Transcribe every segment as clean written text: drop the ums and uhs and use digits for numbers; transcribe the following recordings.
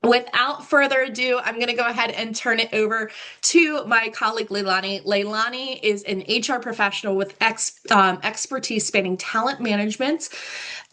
Without further ado, I'm going to go ahead and turn it over to my colleague Leilani. Leilani is an HR professional with expertise spanning talent management,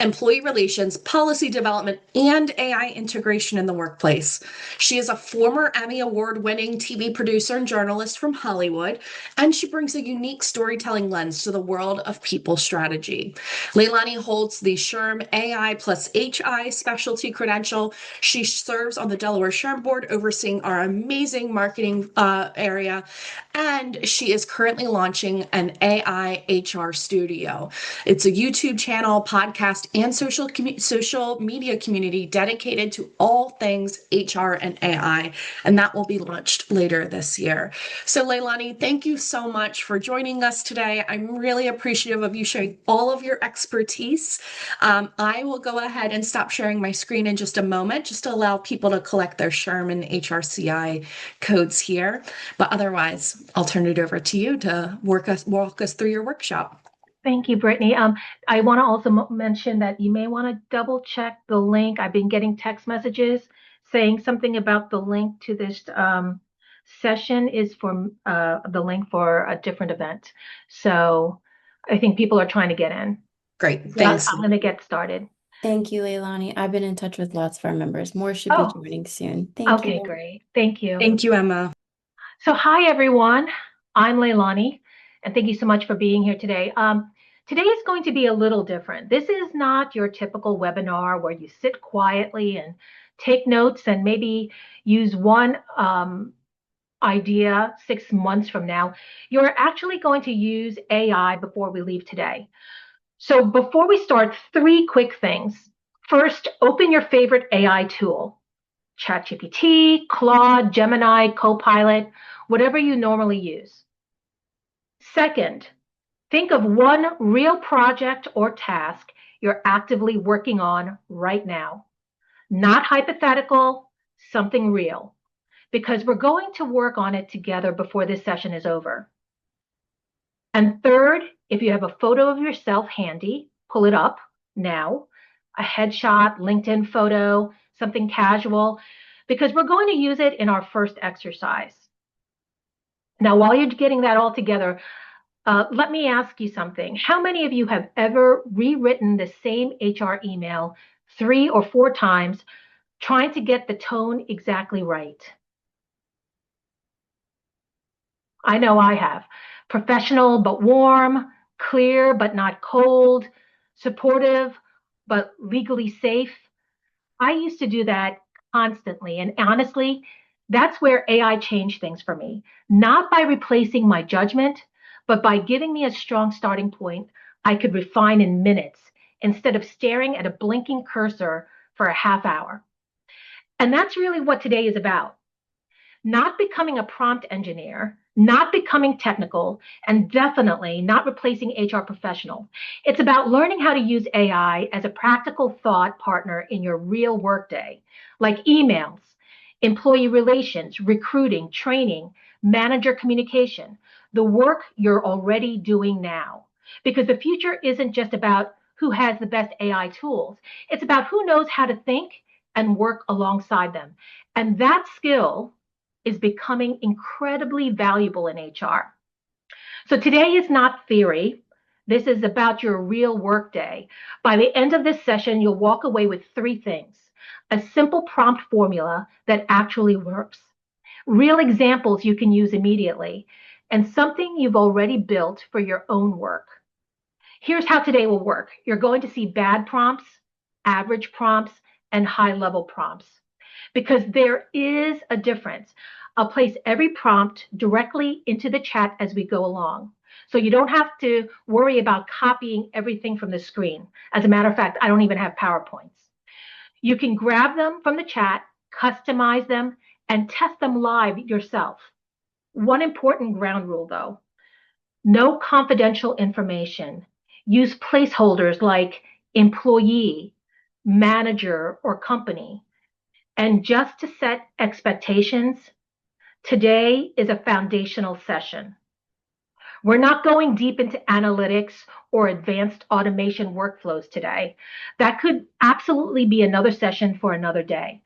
employee relations, policy development, and AI integration in the workplace. She is a former Emmy Award winning TV producer and journalist from Hollywood, and she brings a unique storytelling lens to the world of people strategy. Leilani holds the SHRM AI plus HI specialty credential. She serves on the Delaware SHRM board, overseeing our amazing marketing area, and she is currently launching an AI HR studio. It's a YouTube channel, podcast, and social media community dedicated to all things HR and AI, and that will be launched later this year. So, Leilani, thank you so much for joining us today. I'm really appreciative of you sharing all of your expertise. I will go ahead and stop sharing my screen in just a moment, just to allow people to collect their SHRM and HRCI codes here. But otherwise, I'll turn it over to you to walk us through your workshop. Thank you, Brittany. I want to also mention that you may want to double check the link. I've been getting text messages saying something about the link to this session is for the link for a different event. So I think people are trying to get in. Great, So thanks. I'm going to get started. Thank you, Leilani. I've been in touch with lots of our members. More should be Oh, joining soon. Thank okay, you. great. Thank you. Thank you, Emma. So hi, everyone. I'm Leilani, and thank you so much for being here today. Today is going to be a little different. This is not your typical webinar where you sit quietly and take notes and maybe use one idea 6 months from now. You're actually going to use AI before we leave today. So before we start, 3 quick things. First, open your favorite AI tool. ChatGPT, Claude, Gemini, Copilot, whatever you normally use. Second, think of one real project or task you're actively working on right now. Not hypothetical, something real, because we're going to work on it together before this session is over. And third, if you have a photo of yourself handy, pull it up now, a headshot, LinkedIn photo, something casual, because we're going to use it in our first exercise. Now, while you're getting that all together, let me ask you something. How many of you have ever rewritten the same HR email 3 or 4 times, trying to get the tone exactly right? I know I have. Professional but warm, clear but not cold, supportive but legally safe. I used to do that constantly. And honestly, that's where AI changed things for me. Not by replacing my judgment, but by giving me a strong starting point I could refine in minutes instead of staring at a blinking cursor for a half hour. And that's really what today is about. Not becoming a prompt engineer, not becoming technical, and definitely not replacing HR professional. It's about learning how to use AI as a practical thought partner in your real workday, like emails, employee relations, recruiting, training, manager communication, the work you're already doing now. Because the future isn't just about who has the best AI tools. It's about who knows how to think and work alongside them. And that skill is becoming incredibly valuable in HR. So today is not theory. This is about your real workday. By the end of this session, you'll walk away with 3 things. A simple prompt formula that actually works, real examples you can use immediately, and something you've already built for your own work. Here's how today will work. You're going to see bad prompts, average prompts, and high-level prompts, because there is a difference. I'll place every prompt directly into the chat as we go along. So you don't have to worry about copying everything from the screen. As a matter of fact, I don't even have PowerPoints. You can grab them from the chat, customize them, and test them live yourself. One important ground rule, though: no confidential information. Use placeholders like employee, manager, or company. And just to set expectations, today is a foundational session. We're not going deep into analytics or advanced automation workflows today. That could absolutely be another session for another day.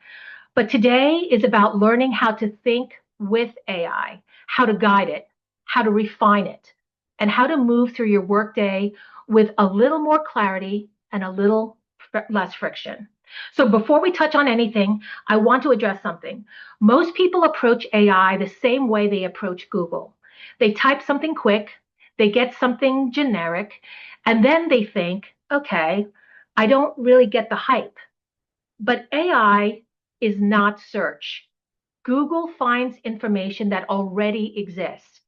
But today is about learning how to think with AI, how to guide it, how to refine it, and how to move through your workday with a little more clarity and a little less friction. So before we touch on anything, I want to address something. Most people approach AI the same way they approach Google. They type something quick, they get something generic, and then they think, okay, I don't really get the hype. But AI is not search. Google finds information that already exists.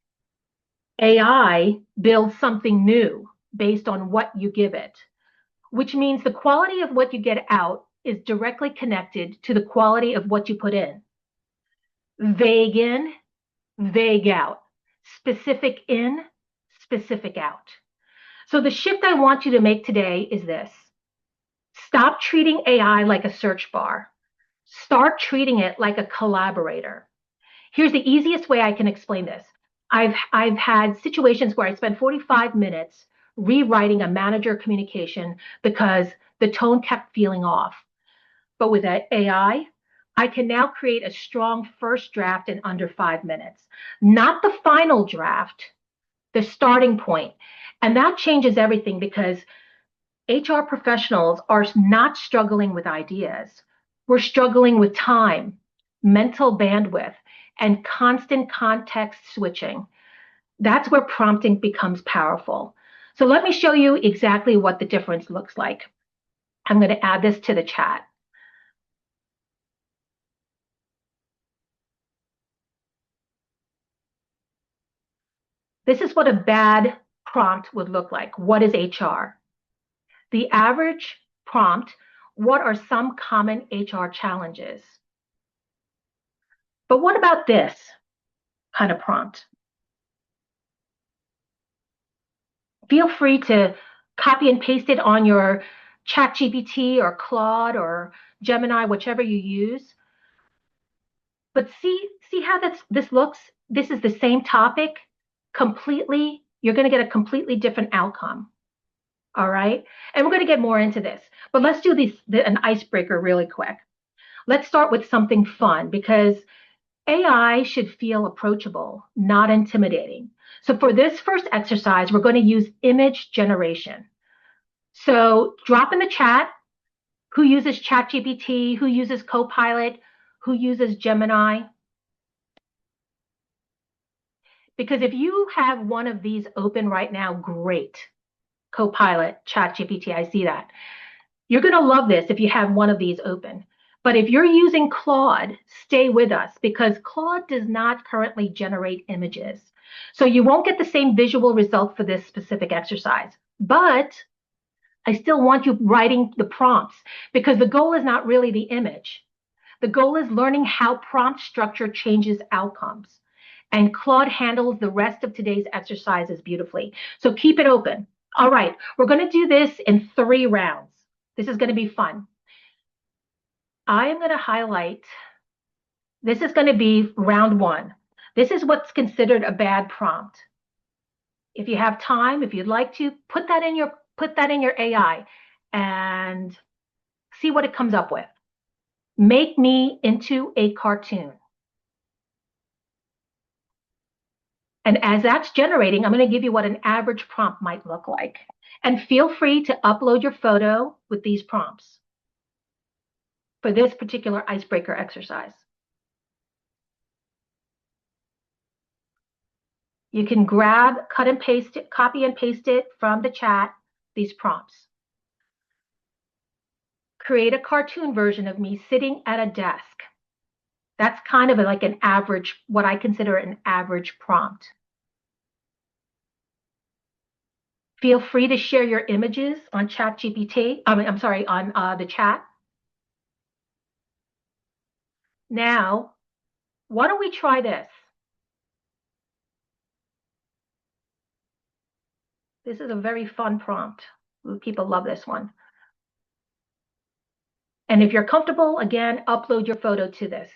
AI builds something new based on what you give it, which means the quality of what you get out is directly connected to the quality of what you put in. Vague in, vague out. Specific in, specific out. So the shift I want you to make today is this. Stop treating AI like a search bar. Start treating it like a collaborator. Here's the easiest way I can explain this. I've had situations where I spent 45 minutes rewriting a manager communication because the tone kept feeling off. But with AI, I can now create a strong first draft in under 5 minutes, not the final draft, the starting point. And that changes everything because HR professionals are not struggling with ideas. We're struggling with time, mental bandwidth, and constant context switching. That's where prompting becomes powerful. So let me show you exactly what the difference looks like. I'm going to add this to the chat. This is what a bad prompt would look like. What is HR? The average prompt, what are some common HR challenges? But what about this kind of prompt? Feel free to copy and paste it on your ChatGPT or Claude or Gemini, whichever you use. But see how this looks? This is the same topic, completely, you're going to get a completely different outcome. All right. And we're going to get more into this, but let's do an icebreaker really quick. Let's start with something fun because AI should feel approachable, not intimidating. So for this first exercise, we're going to use image generation. So drop in the chat who uses ChatGPT, who uses Copilot, who uses Gemini. Because if you have one of these open right now, great. Copilot, ChatGPT, I see that. You're going to love this if you have one of these open. But if you're using Claude, stay with us because Claude does not currently generate images. So you won't get the same visual result for this specific exercise. But I still want you writing the prompts because the goal is not really the image. The goal is learning how prompt structure changes outcomes. And Claude handles the rest of today's exercises beautifully. So keep it open. All right, we're going to do this in 3 rounds. This is going to be fun. I am going to highlight, this is going to be round 1. This is what's considered a bad prompt. If you have time, if you'd like to, put that in your AI and see what it comes up with. Make me into a cartoon. And as that's generating, I'm going to give you what an average prompt might look like. And feel free to upload your photo with these prompts for this particular icebreaker exercise. You can grab, cut and paste it, copy and paste it from the chat, these prompts. Create a cartoon version of me sitting at a desk. That's kind of like an average, what I consider an average prompt. Feel free to share your images on ChatGPT. I'm sorry, on the chat. Now, why don't we try this? This is a very fun prompt. People love this one. And if you're comfortable, again, upload your photo to this.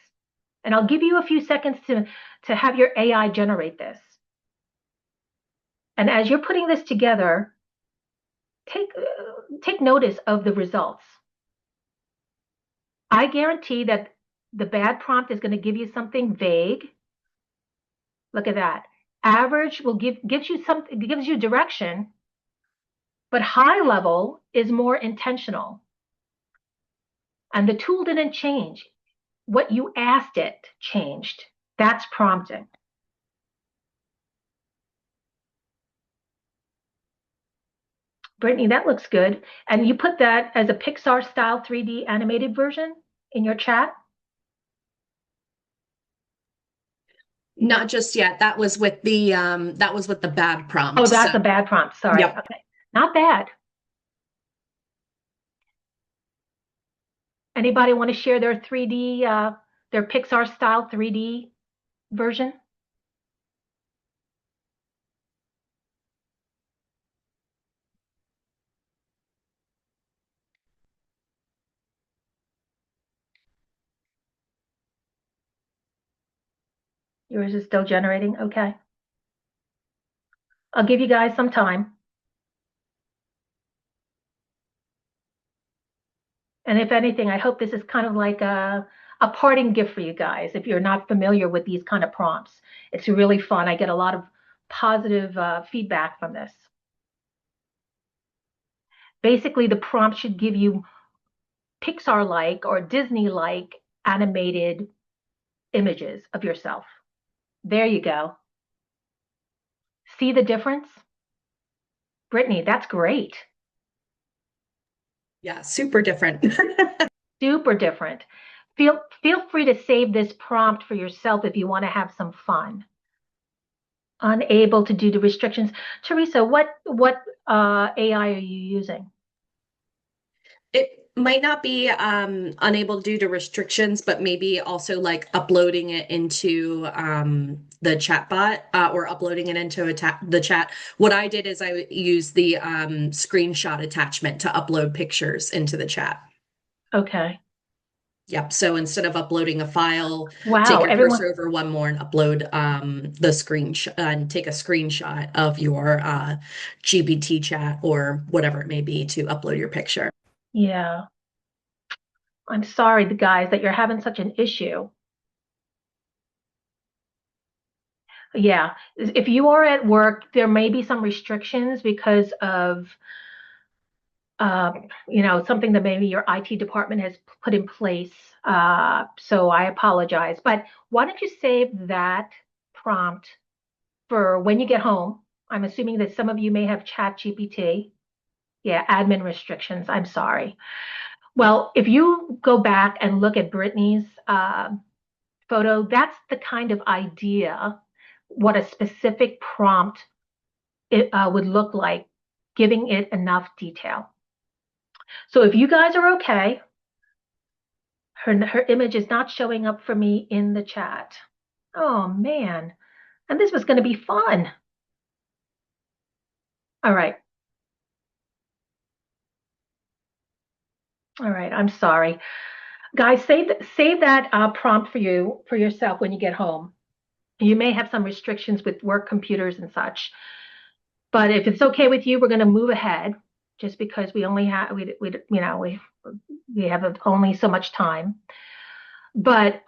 And I'll give you a few seconds to have your AI generate this. And as you're putting this together, take notice of the results. I guarantee that The bad prompt is going to give you something vague. Look at that. Average will gives you direction, but high level is more intentional. And the tool didn't change. What you asked it changed. That's prompting. Brittany, that looks good. And you put that as a Pixar style 3D animated version in your chat? Not just yet. That was with the bad prompt. Oh, that's So, a bad prompt. Sorry. yep. Okay. Not bad. Anybody want to share their 3D, their Pixar style 3D version? Yours is still generating. Okay. I'll give you guys some time. And if anything, I hope this is kind of like a parting gift for you guys. If you're not familiar with these kind of prompts, it's really fun. I get a lot of positive feedback from this. Basically, the prompt should give you Pixar-like or Disney-like animated images of yourself. There you go. See the difference? Brittany, that's great. Yeah, super different. Super different. Feel free to save this prompt for yourself if you want to have some fun. Unable to do the restrictions. Teresa, what AI are you using? It might not be unable due to restrictions, but maybe also like uploading it into the chatbot or uploading it into the chat. What I did is I used the screenshot attachment to upload pictures into the chat. Okay. Yep. So instead of uploading a file, take Wow, your everyone. cursor over one more and upload the screenshot and take a screenshot of your GPT chat or whatever it may be to upload your picture. Yeah. I'm sorry, the guys, that you're having such an issue. Yeah. If you are at work, there may be some restrictions because of something that maybe your IT department has put in place. So I apologize. But why don't you save that prompt for when you get home? I'm assuming that some of you may have Chat GPT. Yeah, admin restrictions. I'm sorry. Well, if you go back and look at Brittany's photo, that's the kind of idea what a specific prompt would look like, giving it enough detail. So if you guys are okay, her image is not showing up for me in the chat. Oh man, and this was going to be fun. All right. All right, I'm sorry. Guys, save that prompt for yourself when you get home. You may have some restrictions with work computers and such. But if it's okay with you, we're going to move ahead just because we only have we have only so much time. But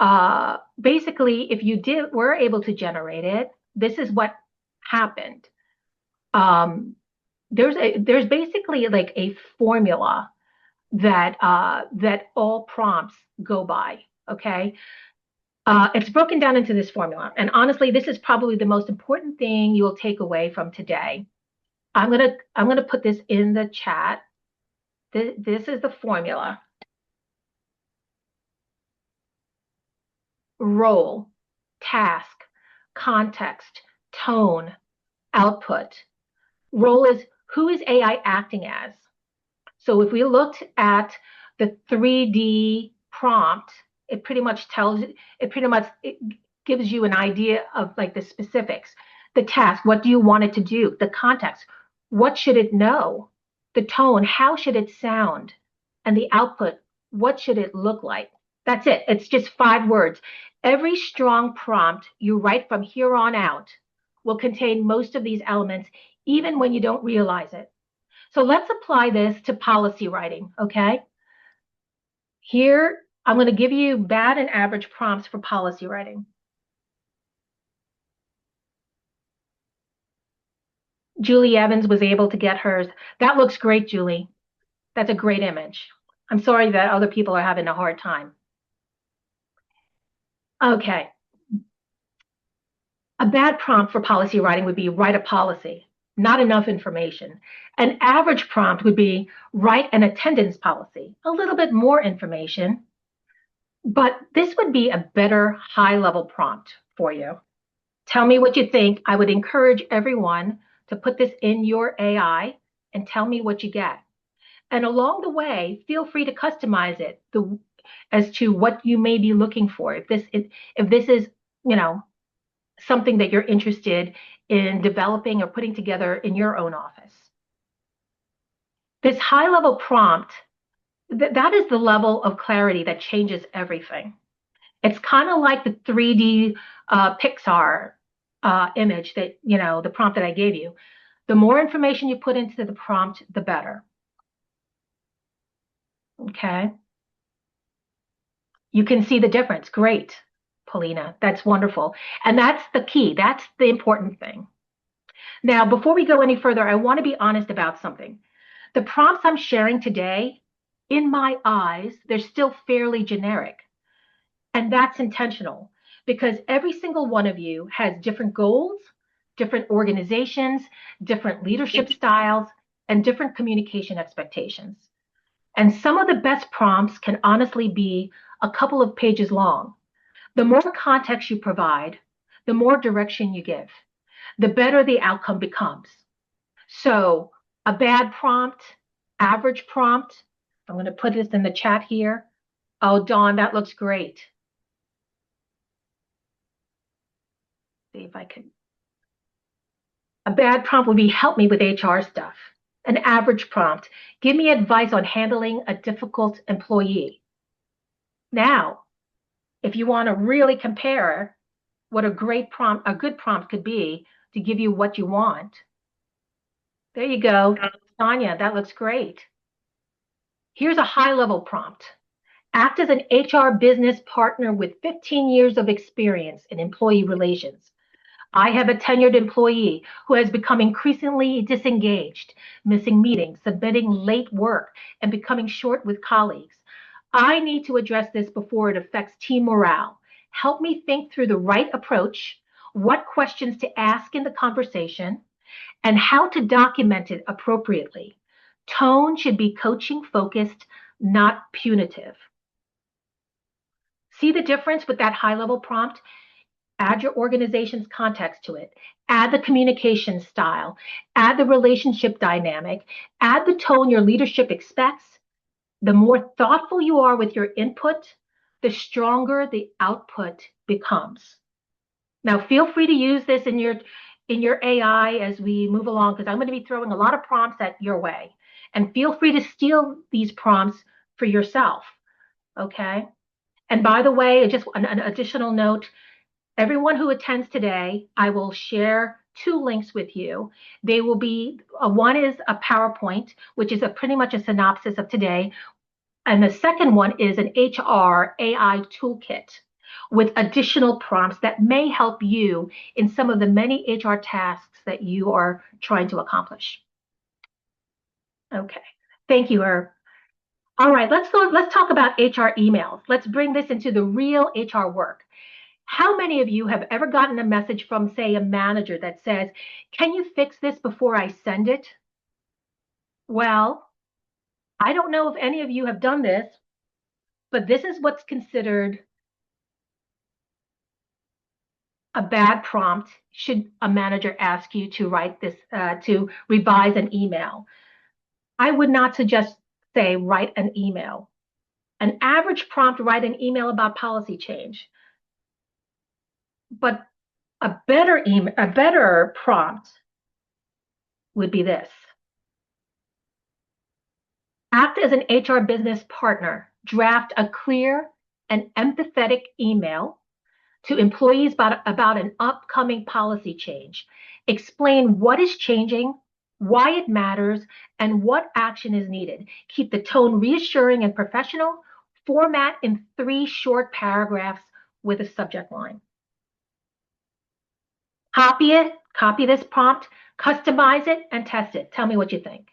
basically, if you were able to generate it, this is what happened. There's basically like a formula that that all prompts go by. Okay, it's broken down into this formula, and honestly, this is probably the most important thing you will take away from today. I'm gonna put this in the chat. This is the formula. Role, task, context, tone, output. Role is who is AI acting as? So if we looked at the 3D prompt, it pretty much it gives you an idea of like the specifics. The task, what do you want it to do? The context, what should it know? The tone, how should it sound? And the output, what should it look like? That's it. It's just 5 words. Every strong prompt you write from here on out will contain most of these elements, even when you don't realize it. So let's apply this to policy writing, okay? Here I'm going to give you bad and average prompts for policy writing. Julie Evans was able to get hers. That looks great, Julie. That's a great image. I'm sorry that other people are having a hard time. Okay. A bad prompt for policy writing would be write a policy, not enough information. An average prompt would be write an attendance policy, a little bit more information. But this would be a better high-level prompt for you. Tell me what you think. I would encourage everyone to put this in your AI and tell me what you get. And along the way, feel free to customize it as to what you may be looking for. If this is, something that you're interested in developing or putting together in your own office. This high-level prompt, that is the level of clarity that changes everything. It's kind of like the 3D Pixar image that, the prompt that I gave you. The more information you put into the prompt, the better. Okay. You can see the difference. Great, Paulina. That's wonderful. And that's the key. That's the important thing. Now, before we go any further, I want to be honest about something. The prompts I'm sharing today, in my eyes, they're still fairly generic. And that's intentional because every single one of you has different goals, different organizations, different leadership styles, and different communication expectations. And some of the best prompts can honestly be a couple of pages long. The more context you provide, the more direction you give, the better the outcome becomes. So a bad prompt, average prompt, I'm going to put this in the chat here. Oh, Dawn, that looks great. See if I can. A bad prompt would be help me with HR stuff. An average prompt, give me advice on handling a difficult employee. Now, if you want to really compare what a good prompt could be to give you what you want, there you go. Sonia, that looks great. Here's a high-level prompt. Act as an HR business partner with 15 years of experience in employee relations. I have a tenured employee who has become increasingly disengaged, missing meetings, submitting late work, and becoming short with colleagues. I need to address this before it affects team morale. Help me think through the right approach, what questions to ask in the conversation, and how to document it appropriately. Tone should be coaching focused, not punitive. See the difference with that high-level prompt? Add your organization's context to it. Add the communication style. Add the relationship dynamic. Add the tone your leadership expects. The more thoughtful you are with your input, the stronger the output becomes. Now, feel free to use this in your AI as we move along, because I'm going to be throwing a lot of prompts at your way. And feel free to steal these prompts for yourself. Okay? And by the way, just an additional note, everyone who attends today, I will share 2 links with you. They will be, one is a PowerPoint, which is pretty much a synopsis of today. And the second one is an HR AI toolkit with additional prompts that may help you in some of the many HR tasks that you are trying to accomplish. Okay, thank you, Herb. All right, let's talk about HR emails. Let's bring this into the real HR work. How many of you have ever gotten a message from, say, a manager that says, can you fix this before I send it? Well, I don't know if any of you have done this, but this is what's considered a bad prompt should a manager ask you to write this, to revise an email. I would not suggest, say, write an email. An average prompt, write an email about policy change. But a better prompt would be this. Act as an HR business partner. Draft a clear and empathetic email to employees about an upcoming policy change. Explain what is changing, why it matters, and what action is needed. Keep the tone reassuring and professional. format in 3 short paragraphs with a subject line. Copy it, copy this prompt, customize it, and test it. Tell me what you think.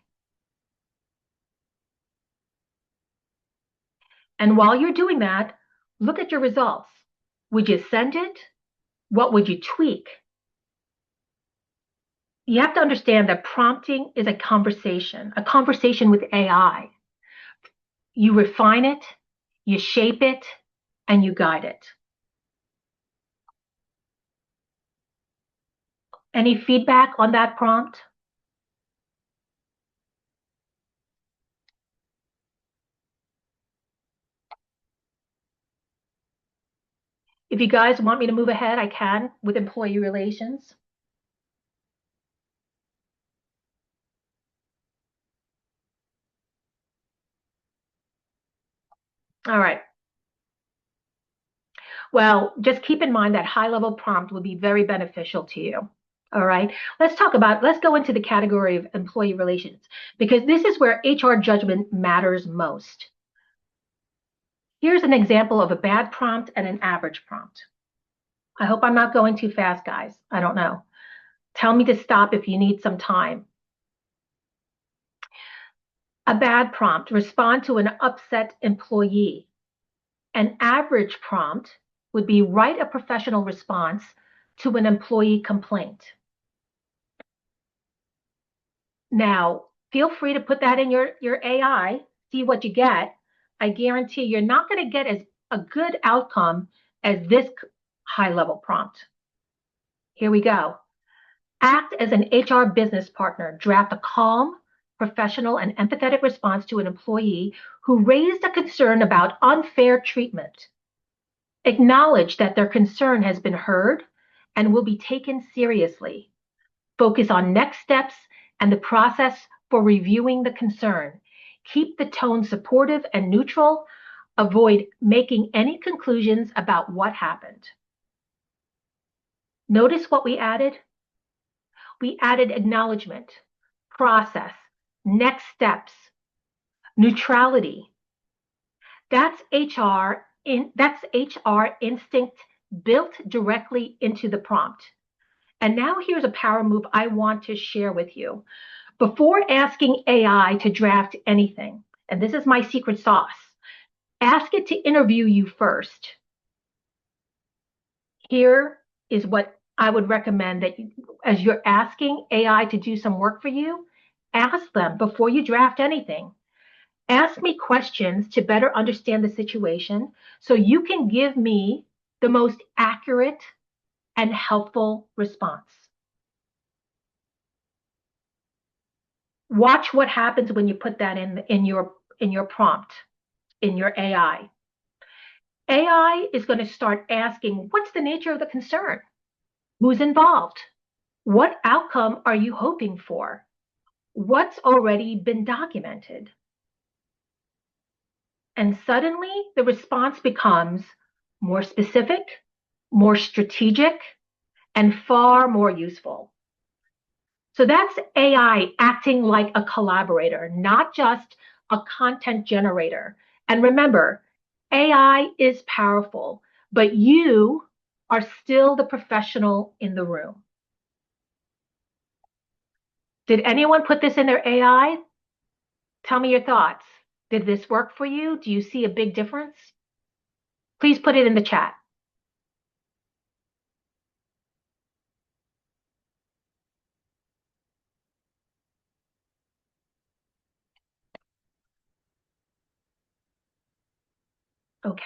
And while you're doing that, look at your results. Would you send it? What would you tweak? You have to understand that prompting is a conversation with AI. You refine it, you shape it, and you guide it. Any feedback on that prompt? If you guys want me to move ahead, I can with employee relations. All right. Well, just keep in mind that high-level prompt would be very beneficial to you. All right. Let's go into the category of employee relations, because this is where HR judgment matters most. Here's an example of a bad prompt and an average prompt. I hope I'm not going too fast, guys. I don't know. Tell me to stop if you need some time. A bad prompt, respond to an upset employee. An average prompt would be write a professional response to an employee complaint. Now, feel free to put that in your AI, see what you get. I guarantee you're not going to get as a good outcome as this high-level prompt. Here we go. Act as an HR business partner. Draft a calm, professional, and empathetic response to an employee who raised a concern about unfair treatment. Acknowledge that their concern has been heard and will be taken seriously. Focus on next steps and the process for reviewing the concern. Keep the tone supportive and neutral. Avoid making any conclusions about what happened. Notice what we added? We added acknowledgement, process, next steps, neutrality. That's HR instinct built directly into the prompt. And now here's a power move I want to share with you. Before asking AI to draft anything, and this is my secret sauce, ask it to interview you first. Here is what I would recommend that as you're asking AI to do some work for you, ask them before you draft anything. Ask me questions to better understand the situation so you can give me the most accurate and helpful response. Watch what happens when you put that in your prompt, in your AI. AI is going to start asking, what's the nature of the concern? Who's involved? What outcome are you hoping for? What's already been documented? And suddenly the response becomes more specific, more strategic, and far more useful. So that's AI acting like a collaborator, not just a content generator. And remember, AI is powerful, but you are still the professional in the room. Did anyone put this in their AI? Tell me your thoughts. Did this work for you? Do you see a big difference? Please put it in the chat. Okay.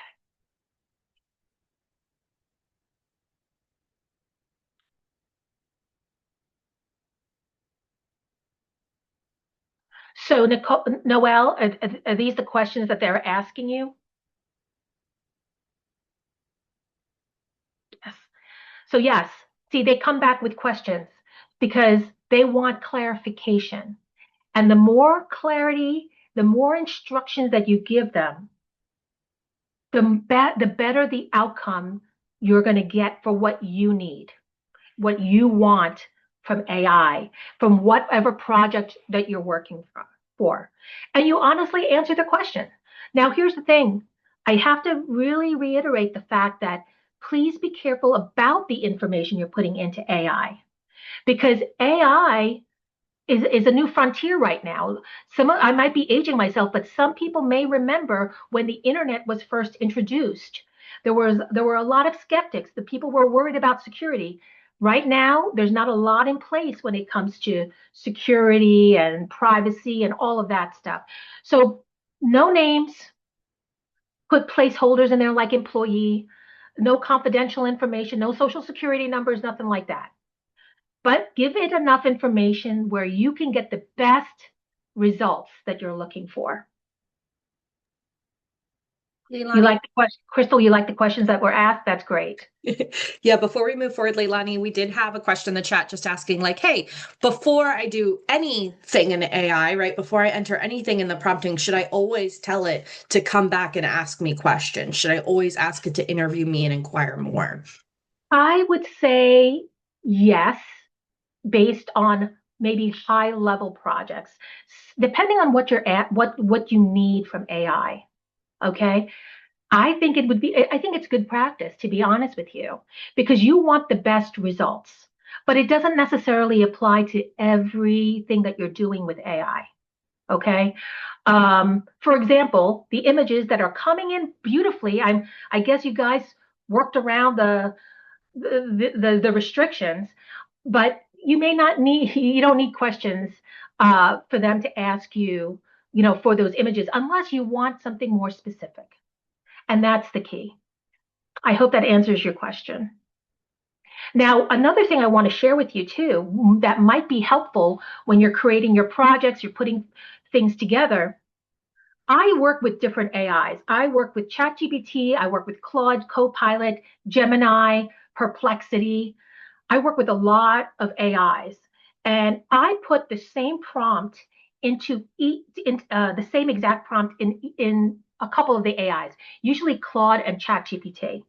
So, Noelle, are these the questions that they're asking you? Yes. So yes, see, they come back with questions because they want clarification. And the more clarity, the more instructions that you give them, the better the outcome you're going to get for what you need, what you want from AI, from whatever project that you're working for. And you honestly answer the question. Now, here's the thing. I have to really reiterate the fact that please be careful about the information you're putting into AI, because AI is a new frontier right now. I might be aging myself, but some people may remember when the internet was first introduced. There were a lot of skeptics. The people were worried about security. Right now, there's not a lot in place when it comes to security and privacy and all of that stuff. So no names, put placeholders in there like employee, no confidential information, no social security numbers, nothing like that. But give it enough information where you can get the best results that you're looking for. You Leilani. like the question, Crystal, you like the questions that were asked? That's great. Yeah, before we move forward, Leilani, we did have a question in the chat just asking, like, hey, before I do anything in AI, right, before I enter anything in the prompting, should I always tell it to come back and ask me questions? Should I always ask it to interview me and inquire more? I would say yes, based on maybe high level projects, depending on what you're at, what you need from AI. Okay. I think it's good practice, to be honest with you, because you want the best results, but it doesn't necessarily apply to everything that you're doing with AI. Okay. For example, the images that are coming in beautifully, I guess you guys worked around the restrictions, but you don't need questions for them to ask you, for those images, unless you want something more specific. And that's the key. I hope that answers your question. Now, another thing I want to share with you too, that might be helpful when you're creating your projects, you're putting things together. I work with different AIs. I work with ChatGPT, I work with Claude, Copilot, Gemini, Perplexity. I work with a lot of AIs, and I put the same prompt the same exact prompt in a couple of the AIs, usually Claude and ChatGPT.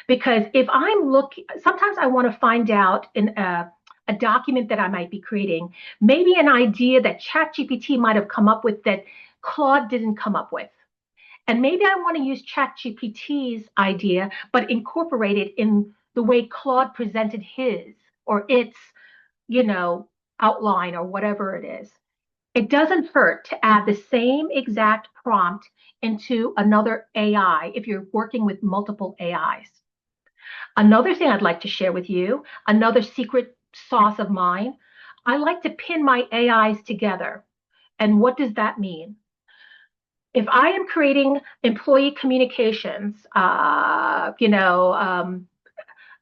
Because if I'm looking, sometimes I want to find out in a document that I might be creating, maybe an idea that ChatGPT might have come up with that Claude didn't come up with. And maybe I want to use ChatGPT's idea, but incorporate it in the way Claude presented his or its, you know, outline or whatever it is. It doesn't hurt to add the same exact prompt into another AI if you're working with multiple AIs. Another thing I'd like to share with you, another secret sauce of mine, I like to pin my AIs together. And what does that mean? If I am creating employee communications,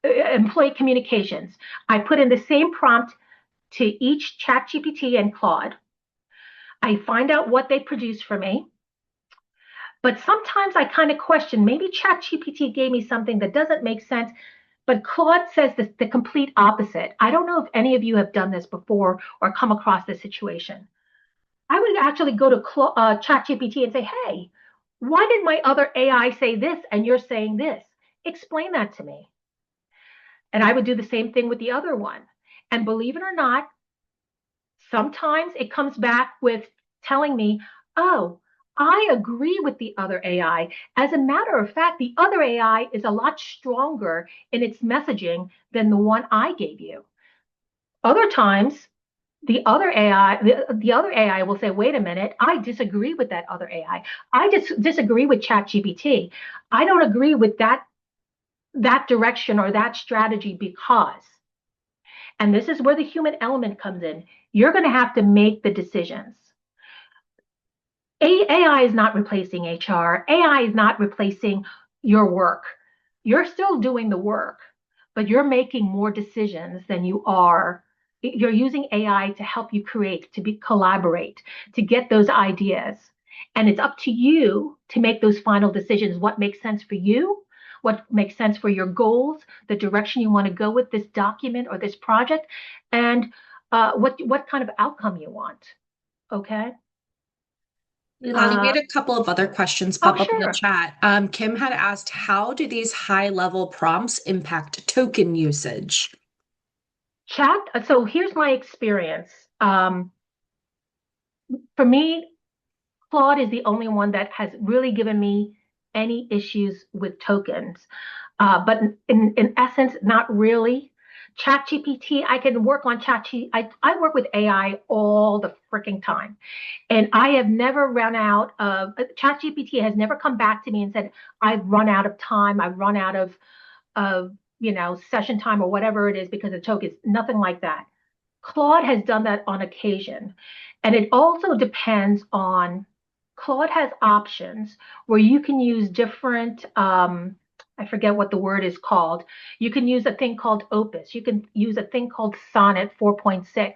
employee communications, I put in the same prompt to each ChatGPT and Claude. I find out what they produce for me. But sometimes I kind of question, maybe ChatGPT gave me something that doesn't make sense, but Claude says the complete opposite. I don't know if any of you have done this before or come across this situation. I would actually go to ChatGPT and say, hey, why did my other AI say this and you're saying this? Explain that to me. And I would do the same thing with the other one. And believe it or not, sometimes it comes back with telling me, oh, I agree with the other AI. As a matter of fact, the other AI is a lot stronger in its messaging than the one I gave you. Other times, the other AI will say, wait a minute, I disagree with that other AI. I just disagree with ChatGPT. I don't agree with that direction or that strategy because. And this is where the human element comes in. You're going to have to make the decisions. AI is not replacing HR. AI is not replacing your work. You're still doing the work, but you're making more decisions than you are. You're using AI to help you create, collaborate, to get those ideas. And it's up to you to make those final decisions. What makes sense for you? What makes sense for your goals, the direction you want to go with this document or this project, and what kind of outcome you want. Okay. Leilani, we had a couple of other questions Oh, pop up in the sure. chat. Kim had asked, how do these high-level prompts impact token usage? Chat. So here's my experience. For me, Claude is the only one that has really given me any issues with tokens. But in essence, not really. ChatGPT, I can work on ChatGPT. I work with AI all the freaking time. And I have never run out of, ChatGPT has never come back to me and said, I've run out of time. I've run out of, session time or whatever it is because of tokens. Nothing like that. Claude has done that on occasion. And it also depends on, Claude has options where you can use different, I forget what the word is called. You can use a thing called Opus. You can use a thing called Sonnet 4.6.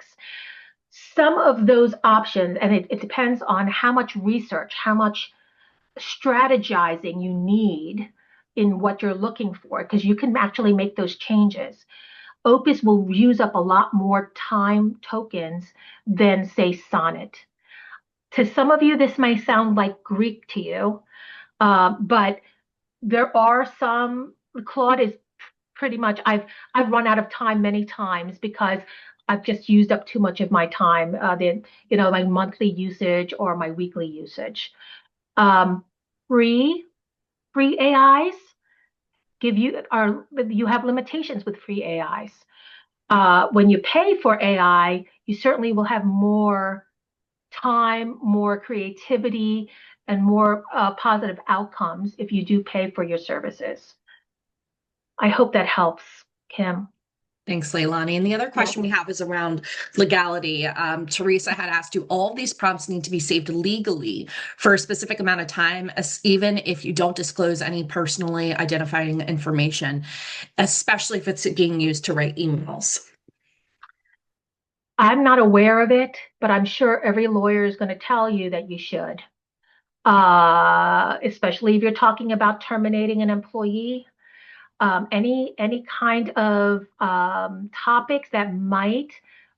Some of those options, and it depends on how much research, how much strategizing you need in what you're looking for, because you can actually make those changes. Opus will use up a lot more time tokens than, say, Sonnet. To some of you, this may sound like Greek to you, but there are some. Claude is pretty much. I've run out of time many times because I've just used up too much of my time. My monthly usage or my weekly usage. Um, free free AIs you have limitations with free AIs. When you pay for AI, you certainly will have more time, more creativity, and more positive outcomes if you do pay for your services. I hope that helps, Kim. Thanks, Leilani. And the other question we have is around legality. Teresa had asked, do all of these prompts need to be saved legally for a specific amount of time, even if you don't disclose any personally identifying information, especially if it's being used to write emails? I'm not aware of it, but I'm sure every lawyer is going to tell you that you should, especially if you're talking about terminating an employee. Any kind of topics that might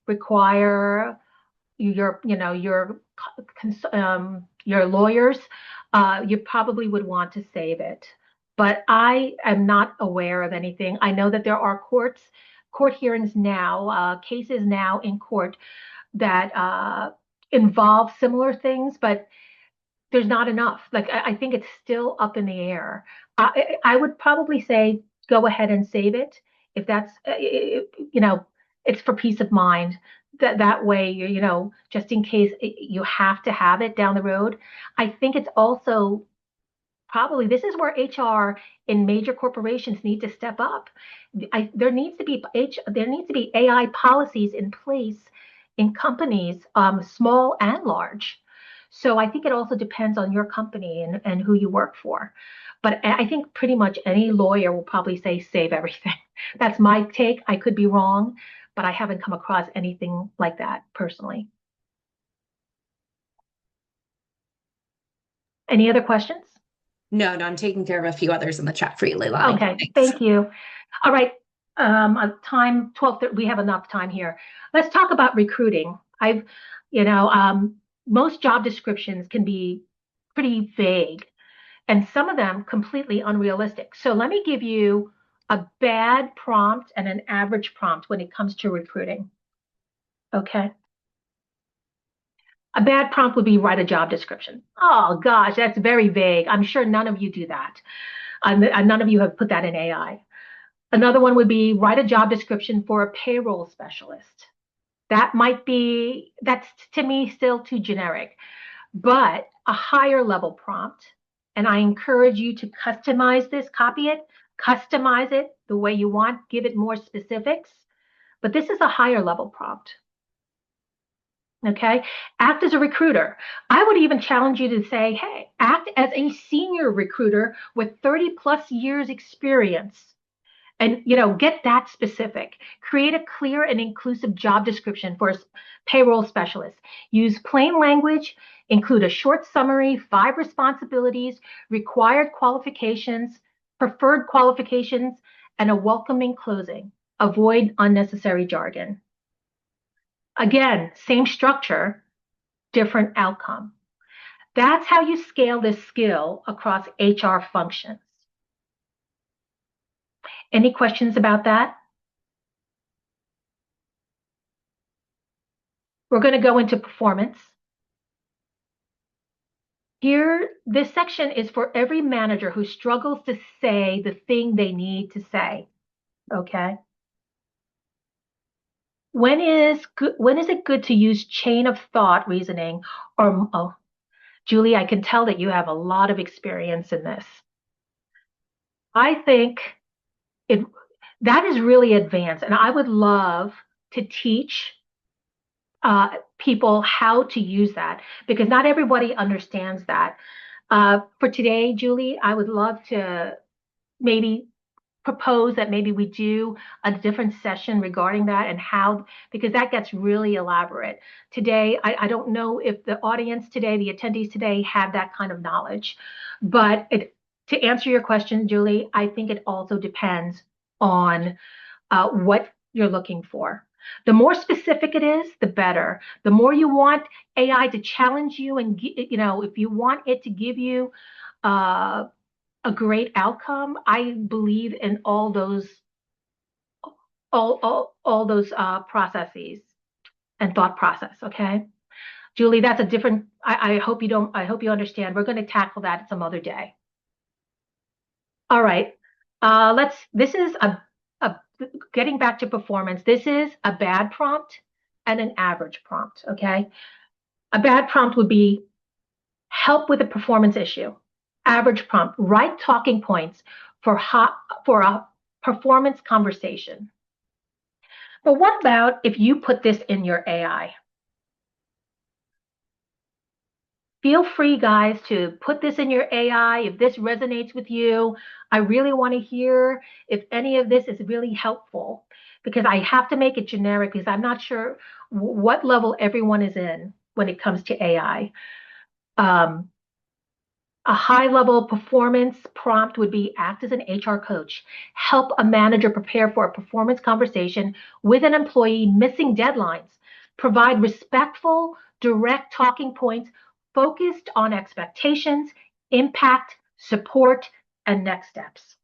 require your lawyers, you probably would want to save it. But I am not aware of anything. I know that there are court hearings now, cases now in court that involve similar things, but there's not enough. Like I think it's still up in the air. I would probably say go ahead and save it if that's it's for peace of mind. That way just in case you have to have it down the road. I think it's also probably this is where HR in major corporations need to step up. There needs to be AI policies in place in companies, small and large. So I think it also depends on your company and who you work for. But I think pretty much any lawyer will probably say save everything. That's my take. I could be wrong, but I haven't come across anything like that personally. Any other questions? No, I'm taking care of a few others in the chat for you, Leilani. Okay, Thanks. thank you. All right, time 12:30. We have enough time here. Let's talk about recruiting. Most job descriptions can be pretty vague, and some of them completely unrealistic. So let me give you a bad prompt and an average prompt when it comes to recruiting. Okay. A bad prompt would be write a job description. Oh gosh, that's very vague. I'm sure none of you do that. None of you have put that in AI. Another one would be write a job description for a payroll specialist. That's to me still too generic, but a higher level prompt. And I encourage you to customize this, customize it the way you want, give it more specifics. But this is a higher level prompt. Okay. Act as a recruiter. I would even challenge you to say, hey, act as a senior recruiter with 30 plus years experience. And get that specific. Create a clear and inclusive job description for a payroll specialist. Use plain language, include a short summary, 5 responsibilities, required qualifications, preferred qualifications, and a welcoming closing. Avoid unnecessary jargon. Again, same structure, different outcome. That's how you scale this skill across HR functions. Any questions about that? We're going to go into performance. Here, this section is for every manager who struggles to say the thing they need to say. Okay. When is it good to use chain of thought reasoning or oh, Julie, I can tell that you have a lot of experience in this. I think it that is really advanced, and I would love to teach people how to use that because not everybody understands that. For today, Julie, I would love to maybe propose that maybe we do a different session regarding that and how, because that gets really elaborate. Today, I don't know if the audience today, the attendees today have that kind of knowledge, but to answer your question, Julie, I think it also depends on what you're looking for. The more specific it is, the better. The more you want AI to challenge you and, if you want it to give you uh, a great outcome, I believe in all those processes and thought process. Okay, Julie, that's a different. I hope you don't. I hope you understand. We're going to tackle that some other day. All right. This is a getting back to performance. This is a bad prompt and an average prompt. Okay. A bad prompt would be help with a performance issue. Average prompt, write talking points for a performance conversation. But what about if you put this in your AI? Feel free, guys, to put this in your AI if this resonates with you. I really want to hear if any of this is really helpful because I have to make it generic because I'm not sure what level everyone is in when it comes to AI. A high level performance prompt would be act as an HR coach, help a manager prepare for a performance conversation with an employee missing deadlines, provide respectful, direct talking points focused on expectations, impact, support, and next steps.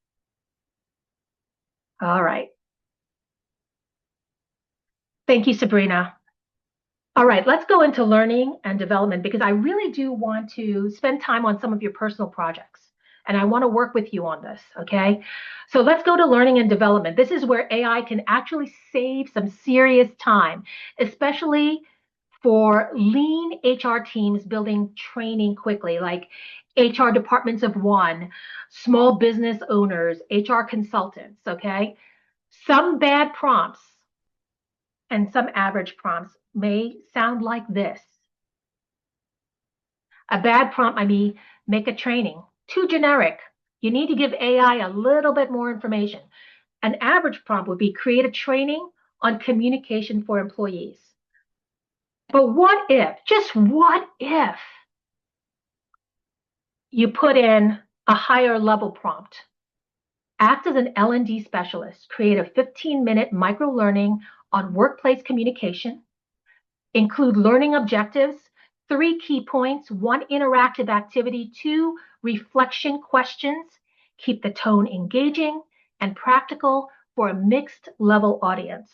All right. Thank you, Sabrina. All right, let's go into learning and development because I really do want to spend time on some of your personal projects and I want to work with you on this, okay? So let's go to learning and development. This is where AI can actually save some serious time, especially for lean HR teams building training quickly, like HR departments of one, small business owners, HR consultants, okay? Some bad prompts and some average prompts may sound like this. A bad prompt might be make a training. Too generic. You need to give AI a little bit more information. An average prompt would be create a training on communication for employees. But what if, just what if, you put in a higher level prompt? Act as an L&D specialist. Create a 15-minute micro learning on workplace communication. Include learning objectives, 3 key points, 1 interactive activity, 2 reflection questions. Keep the tone engaging and practical for a mixed level audience.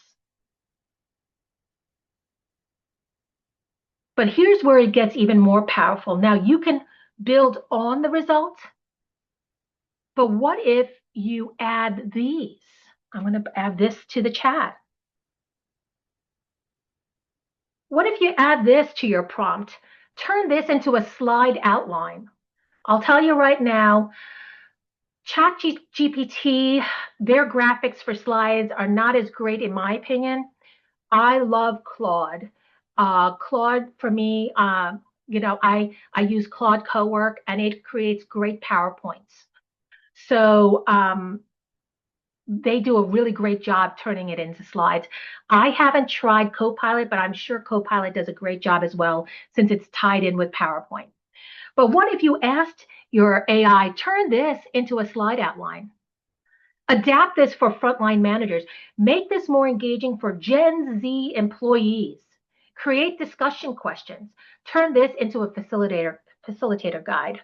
But here's where it gets even more powerful. Now you can build on the result, but what if you add these? I'm going to add this to the chat. What if you add this to your prompt? Turn this into a slide outline. I'll tell you right now, ChatGPT, their graphics for slides are not as great in my opinion. I love Claude. Claude for me, I use Claude Cowork and it creates great PowerPoints. So they do a really great job turning it into slides. I haven't tried Copilot, but I'm sure Copilot does a great job as well since it's tied in with PowerPoint. But what if you asked your AI, turn this into a slide outline? Adapt this for frontline managers. Make this more engaging for Gen Z employees. Create discussion questions. Turn this into a facilitator guide.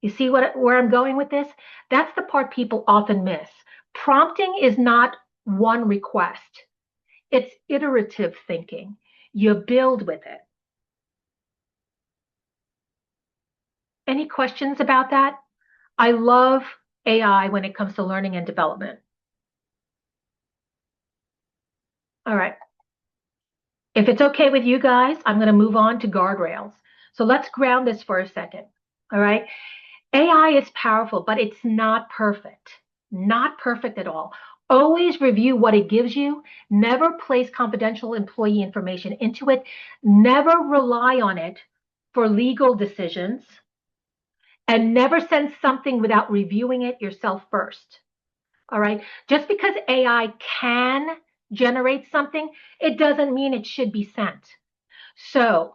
You see where I'm going with this? That's the part people often miss. Prompting is not one request. It's iterative thinking. You build with it. Any questions about that? I love AI when it comes to learning and development. All right. If it's okay with you guys, I'm going to move on to guardrails. So let's ground this for a second. All right. AI is powerful, but it's not perfect. Not perfect at all. Always review what it gives you. Never place confidential employee information into it. Never rely on it for legal decisions. And never send something without reviewing it yourself first. All right. Just because AI can generate something, it doesn't mean it should be sent. So,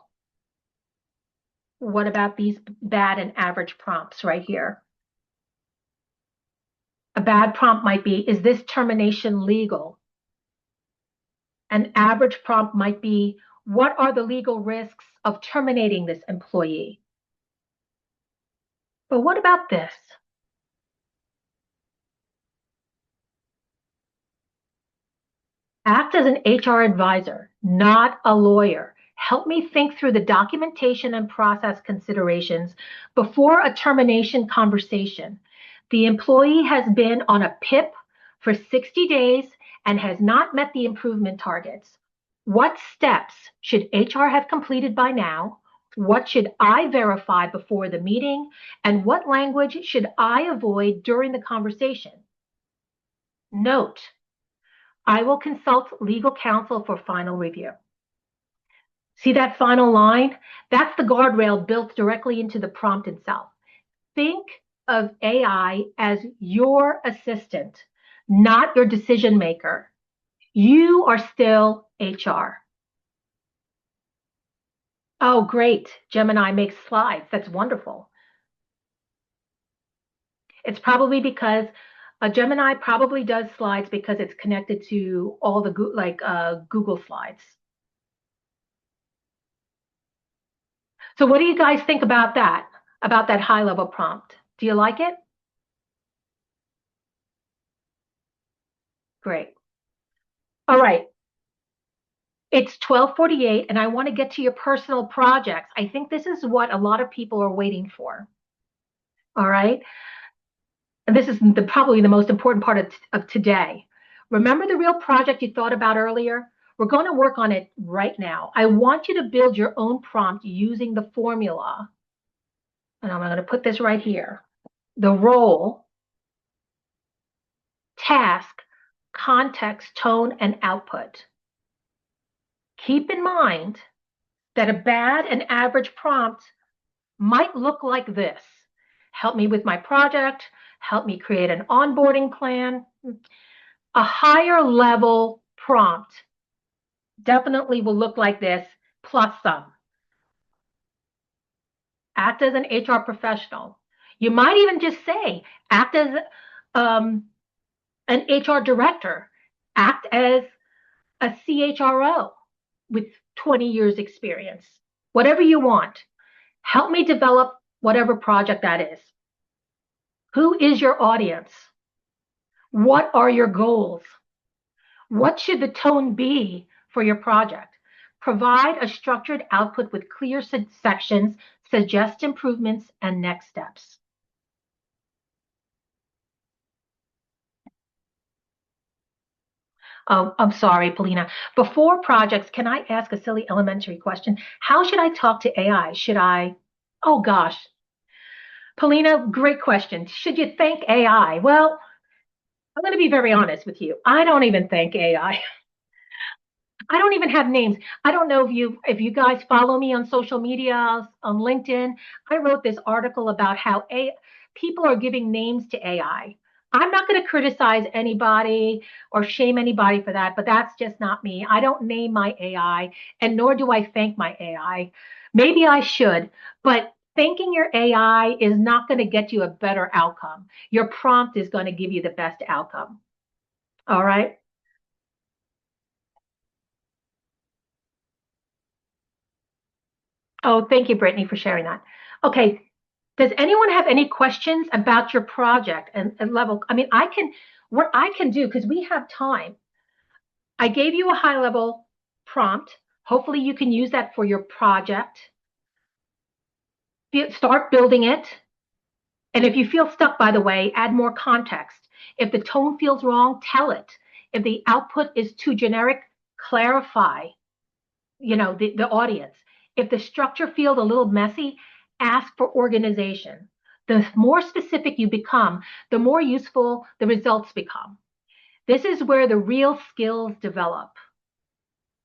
what about these bad and average prompts right here? A bad prompt might be, is this termination legal? An average prompt might be, what are the legal risks of terminating this employee? But what about this? Act as an HR advisor, not a lawyer. Help me think through the documentation and process considerations before a termination conversation. The employee has been on a PIP for 60 days and has not met the improvement targets. What steps should HR have completed by now? What should I verify before the meeting? And what language should I avoid during the conversation? Note, I will consult legal counsel for final review. See that final line? That's the guardrail built directly into the prompt itself. Think of AI as your assistant, not your decision maker. You are still HR. Oh, great. Gemini makes slides. That's wonderful. It's probably because Gemini probably does slides because it's connected to all the Google Slides. So what do you guys think about that high level prompt? Do you like it? Great. All right. It's 12:48 and I want to get to your personal projects. I think this is what a lot of people are waiting for. All right. And this is probably the most important part of today. Remember the real project you thought about earlier? We're going to work on it right now. I want you to build your own prompt using the formula. And I'm going to put this right here. The role, task, context, tone, and output. Keep in mind that a bad and average prompt might look like this. Help me with my project. Help me create an onboarding plan. A higher level prompt definitely will look like this, plus some. Act as an HR professional. You might even just say, act as an HR director. Act as a CHRO with 20 years experience. Whatever you want. Help me develop whatever project that is. Who is your audience? What are your goals? What should the tone be for your project? Provide a structured output with clear sections, suggest improvements, and next steps. Oh, I'm sorry, Polina. Before projects, can I ask a silly elementary question? How should I talk to AI? Should I? Oh gosh. Polina, great question. Should you thank AI? Well, I'm going to be very honest with you. I don't even thank AI. I don't even have names. I don't know if you guys follow me on social media, on LinkedIn. I wrote this article about how people are giving names to AI. I'm not going to criticize anybody or shame anybody for that, but that's just not me. I don't name my AI, and nor do I thank my AI. Maybe I should, but thanking your AI is not going to get you a better outcome. Your prompt is going to give you the best outcome. All right. Oh, thank you, Brittany, for sharing that. Okay. Does anyone have any questions about your project and level? I mean, what I can do, because we have time, I gave you a high level prompt. Hopefully you can use that for your project. start building it. And if you feel stuck, by the way, add more context. If the tone feels wrong, tell it. If the output is too generic, clarify, the audience. If the structure feels a little messy, ask for organization. The more specific you become, the more useful the results become. This is where the real skills develop.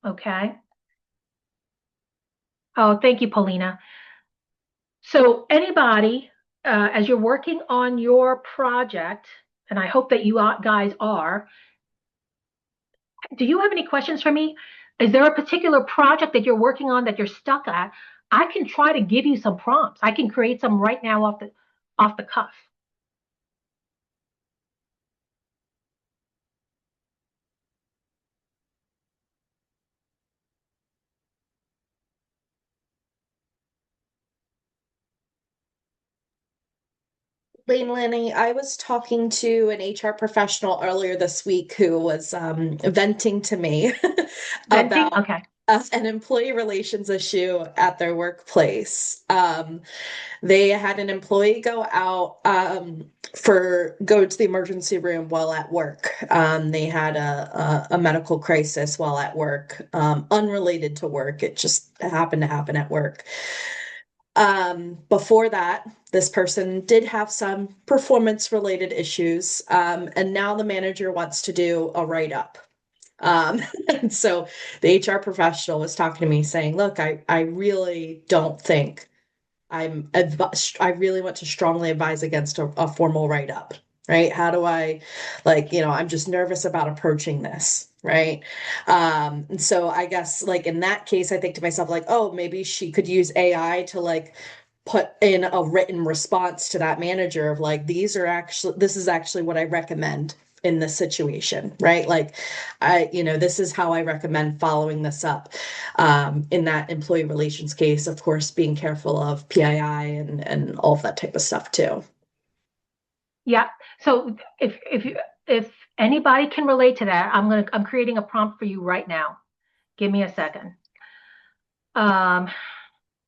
Okay. Oh, thank you, Paulina. So anybody, as you're working on your project, and I hope that you guys are, do you have any questions for me? Is there a particular project that you're working on that you're stuck at? I can try to give you some prompts. I can create some right now off the cuff. Laney, I was talking to an HR professional earlier this week who was venting to me Venting? about Okay. an employee relations issue at their workplace. They had an employee go to the emergency room while at work. They had a medical crisis while at work, unrelated to work. It just happened to happen at work. Before that, this person did have some performance related issues, and now the manager wants to do a write up. And so the HR professional was talking to me saying, look, I really don't think I really want to strongly advise against a formal write up, right? How do I, I'm just nervous about approaching this, right? And so I guess like in that case, I think to myself, like, oh, maybe she could use AI to like put in a written response to that manager of like, this is actually what I recommend in this situation, right? Like, this is how I recommend following this up. In that employee relations case, of course, being careful of PII and all of that type of stuff too. Yeah. So if anybody can relate to that, I'm creating a prompt for you right now. Give me a second. Um,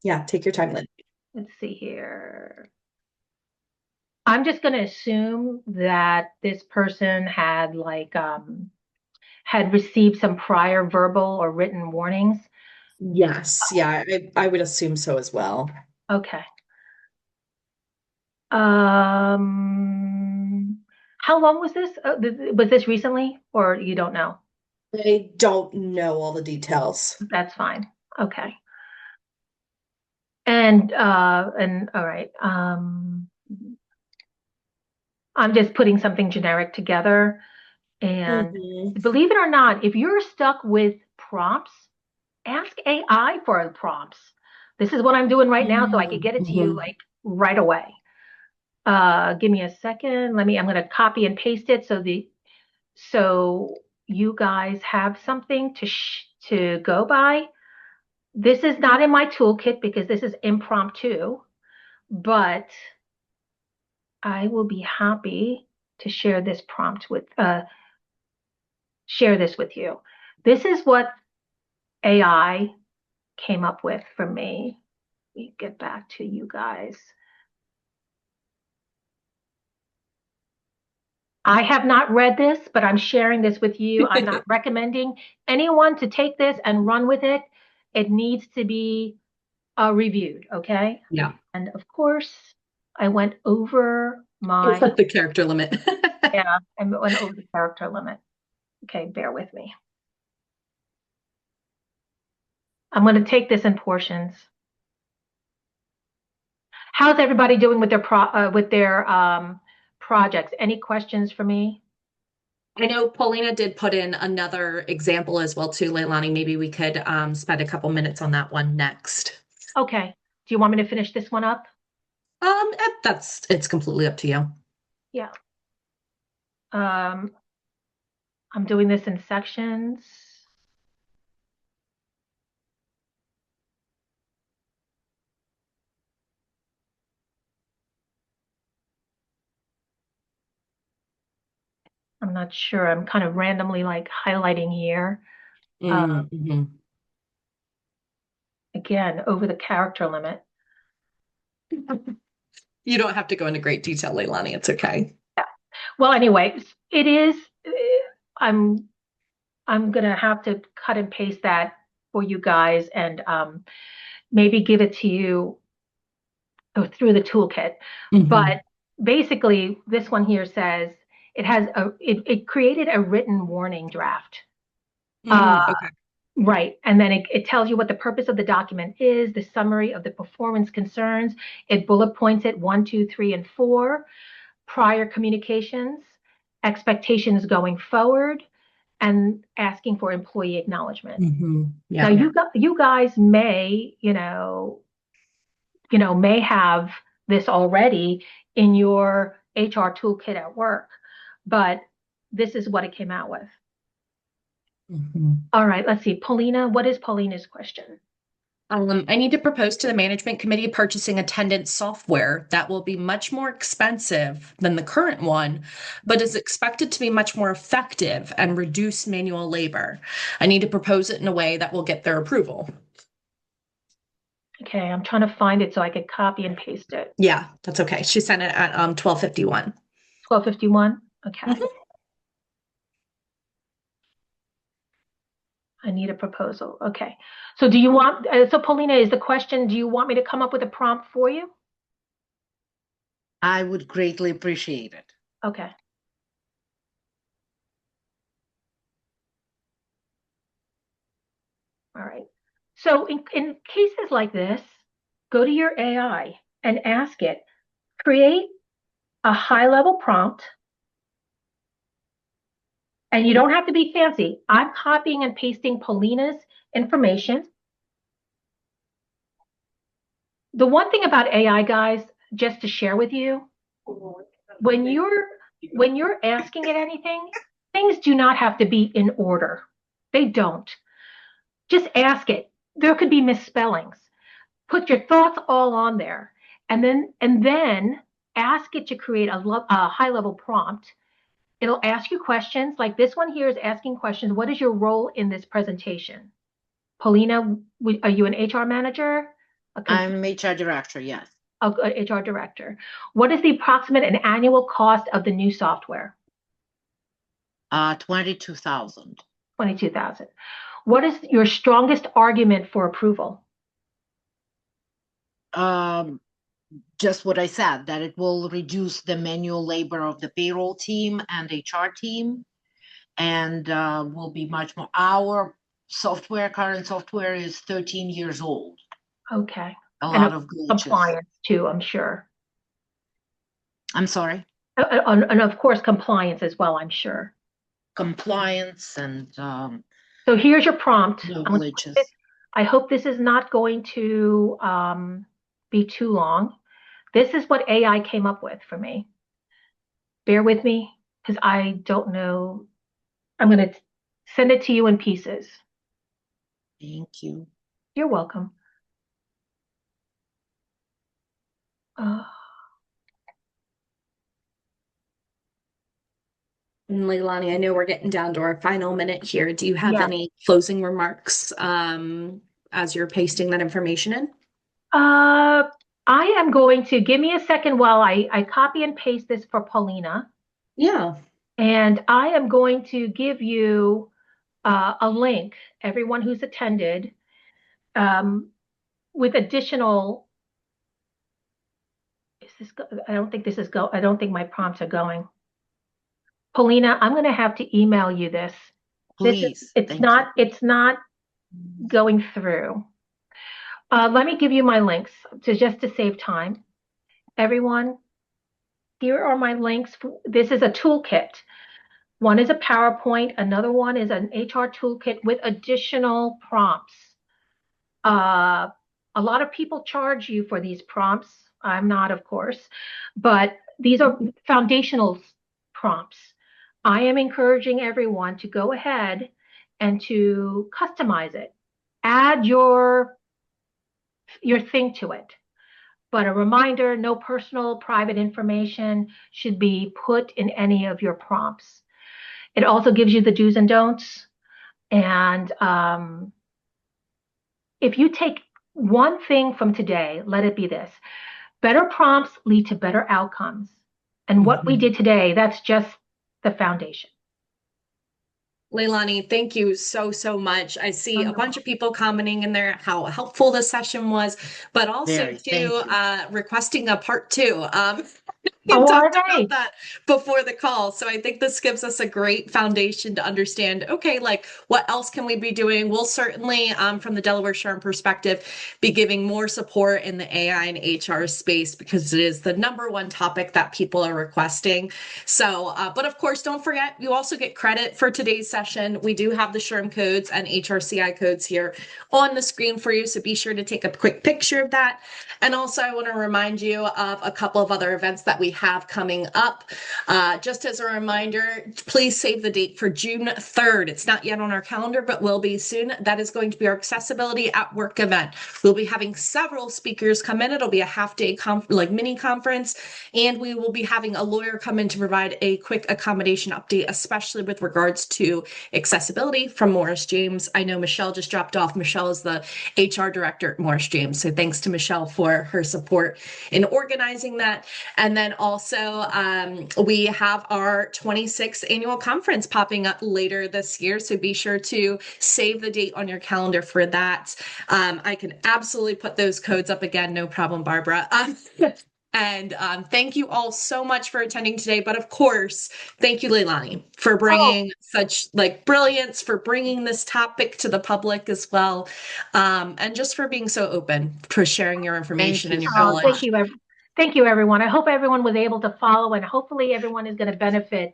Yeah, take your time, Lynn. let's see here. I'm just going to assume that this person had received some prior verbal or written warnings. Yes, yeah, I would assume so as well. Okay. How long was this? Was this recently, or you don't know? I don't know all the details. That's fine. Okay. And all right. I'm just putting something generic together. And Mhm. believe it or not, if you're stuck with prompts, ask AI for the prompts. This is what I'm doing right now, so I can get it to you Mhm. like right away. Give me a second. I'm going to copy and paste it so you guys have something to go by. This is not in my toolkit because this is impromptu, but I will be happy to share this with you. This is what AI came up with for me. Let me get back to you guys. I have not read this, but I'm sharing this with you. I'm not recommending anyone to take this and run with it. It needs to be reviewed, okay? Yeah. And of course, I went over The character limit. I went over the character limit. Okay, bear with me. I'm going to take this in portions. How's everybody doing with their projects? Any questions for me? I know Paulina did put in another example as well too, Leilani. Maybe we could spend a couple minutes on that one next. Okay. Do you want me to finish this one up? It's completely up to you. Yeah. Um, I'm doing this in sections. I'm not sure. I'm kind of randomly like highlighting here. Mm-hmm. Again, over the character limit. You don't have to go into great detail, Leilani. It's okay. Yeah. Well, anyway, it is. I'm I'm gonna have to cut and paste that for you guys and maybe give it to you through the toolkit. Hmm. But basically, this one here says it created a written warning draft. Uh, Okay. right. And then it tells you what the purpose of the document is, the summary of the performance concerns. It bullet points it 1, 2, 3, and 4, prior communications, expectations going forward, and asking for employee acknowledgement. Now, Yeah. you guys may, may have this already in your HR toolkit at work, but this is what it came out with. Hmm. All right, let's see. Paulina, what is Paulina's question? I need to propose to the management committee purchasing attendance software that will be much more expensive than the current one, but is expected to be much more effective and reduce manual labor. I need to propose it in a way that will get their approval. Okay, I'm trying to find it so I could copy and paste it. Yeah, that's okay. She sent it at 12:51. 1251. Okay. Mhm. I need a proposal. Okay. So so Paulina, is the question, do you want me to come up with a prompt for you? I would greatly appreciate it. Okay. All right. So in cases like this, go to your AI and ask it, create a high level prompt. And you don't have to be fancy. I'm copying and pasting Paulina's information. The one thing about AI, guys, just to share with you, when you're asking it anything, things do not have to be in order. They don't. Just ask it. There could be misspellings. Put your thoughts all on there, and then ask it to create a high level prompt. It'll ask you questions like this one here is asking questions. What is your role in this presentation? Paulina, are you an HR manager? I'm HR director, yes. A HR director. What is the approximate and annual cost of the new software? 22,000. 22,000. What is your strongest argument for approval? Um, just what I said, that it will reduce the manual labor of the payroll team and HR team, and will be much more. Our current software is 13 years old. Okay. A And lot of glitches. compliance too, I'm sure. I'm sorry? And of course, compliance as well, I'm sure. Compliance and So here's your prompt. no glitches. I hope this is not going to be too long. This is what AI came up with for me. Bear with me because I don't know. I'm going to send it to you in pieces. Thank you. You're welcome. Uh, And Leilani, I know we're getting down to our final minute here. Do you have yeah. any closing remarks as you're pasting that information in? I am going to give me a second while I copy and paste this for Paulina. Yeah. And I am going to give you a link, everyone who's attended, with additional. I don't think this is I don't think my prompts are going. Paulina, I'm going to have to email you this. Please. It's Thank not, you. it's not going through. Let me give you my links just to save time. Everyone, here are my links. This is a toolkit. One is a PowerPoint. Another one is an HR toolkit with additional prompts. A lot of people charge you for these prompts. I'm not, of course, but these are foundational prompts. I am encouraging everyone to go ahead and to customize it. Add your thing to it. But a reminder, no personal private information should be put in any of your prompts. It also gives you the do's and don'ts. And if you take one thing from today, let it be this. Better prompts lead to better outcomes. And what we did today, that's just the foundation. Leilani, thank you so, so much. I see a bunch of people commenting in there how helpful the session was, but also Very, thank you. requesting a part two. Oh, You are talked they? about that before the call. So I think this gives us a great foundation to understand, okay, like what else can we be doing? We'll certainly, from the Delaware SHRM perspective, be giving more support in the AI and HR space because it is the number one topic that people are requesting. So, but of course, don't forget, you also get credit for today's session. We do have the SHRM codes and HRCI codes here on the screen for you. So be sure to take a quick picture of that. And also, I want to remind you of a couple of other events that we have coming up. Just as a reminder, please save the date for June 3rd. It's not yet on our calendar, but will be soon. That is going to be our Accessibility at Work event. We'll be having several speakers come in. It'll be a half-day mini conference, and we will be having a lawyer come in to provide a quick accommodation update, especially with regards to accessibility from Morris James. I know Michelle just dropped off. Michelle is the HR director at Morris James. So thanks to Michelle for her support in organizing that. And then also we have our 26th annual conference popping up later this year. So be sure to save the date on your calendar for that. I can absolutely put those codes up again. No problem, Barbara. And thank you all so much for attending today. But of course, thank you, Leilani, for bringing such brilliance, for bringing this topic to the public as well, and just for being so open, for sharing your information and your knowledge. Thank you. Thank you, everyone. I hope everyone was able to follow, and hopefully everyone is going to benefit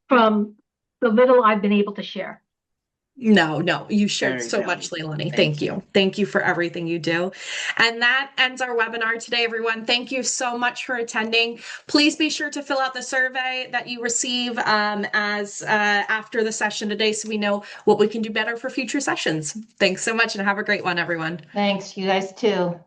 from the little I've been able to share. No, you shared Very so much, Leilani. Thank you. Thank you for everything you do. And that ends our webinar today, everyone. Thank you so much for attending. Please be sure to fill out the survey that you receive after the session today so we know what we can do better for future sessions. Thanks so much and have a great one, everyone. Thanks, you guys too.